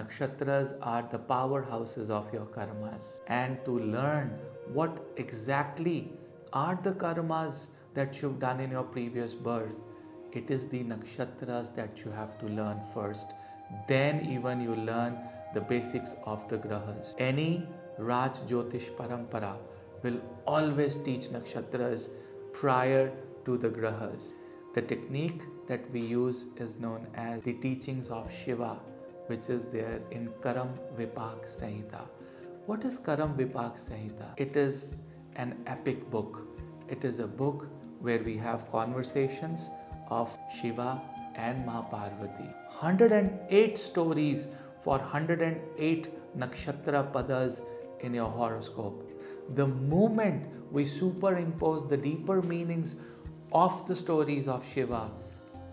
Nakshatras are the powerhouses of your karmas. And to learn what exactly are the karmas that you've done in your previous birth, it is the nakshatras that you have to learn first. Then even you learn the basics of the grahas. Any Raj Jyotish Parampara will always teach nakshatras prior to the grahas. The technique that we use is known as the teachings of Shiva, which is there in Karam Vipak Samhita. What is Karam Vipak Samhita? It is an epic book. It is a book where we have conversations of Shiva and Ma Parvati. 108 stories for 108 nakshatra padas in your horoscope. The moment we superimpose the deeper meanings of the stories of Shiva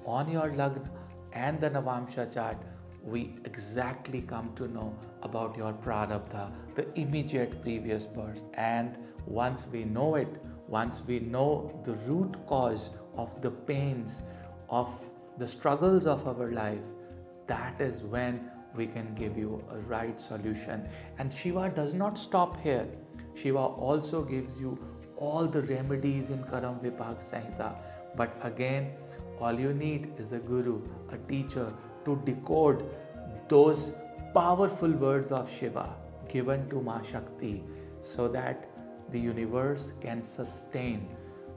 on your Lagna and the Navamsha chart, we exactly come to know about your Prarabdha, the immediate previous birth. And once we know it, once we know the root cause of the pains, of the struggles of our life, that is when we can give you a right solution. And Shiva does not stop here. Shiva also gives you all the remedies in Karam Vipak Samhita. But again, all you need is a guru, a teacher to decode those powerful words of Shiva given to Ma Shakti so that the universe can sustain.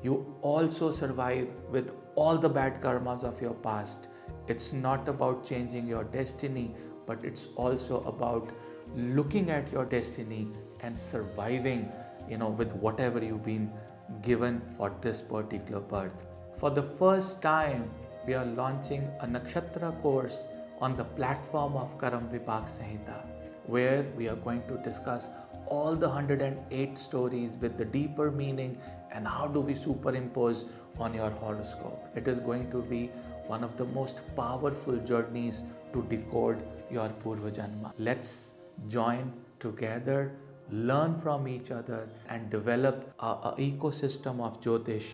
You also survive with all the bad karmas of your past. It's not about changing your destiny, but it's also about looking at your destiny and surviving, with whatever you've been given for this particular birth. For the first time, we are launching a nakshatra course on the platform of Karam Vipak Samhita, where we are going to discuss all the 108 stories with the deeper meaning and how do we superimpose on your horoscope. It is going to be one of the most powerful journeys to decode your Purva Janma. Let's join together, learn from each other and develop a ecosystem of Jyotish,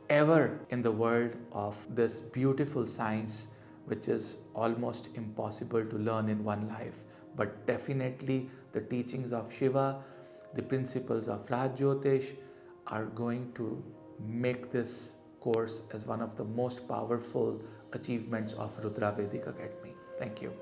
ever in the world of this beautiful science, which is almost impossible to learn in one life. But definitely the teachings of Shiva, the principles of Raj Jyotish are going to make this course as one of the most powerful achievements of Rudra Vedic Academy. Thank you.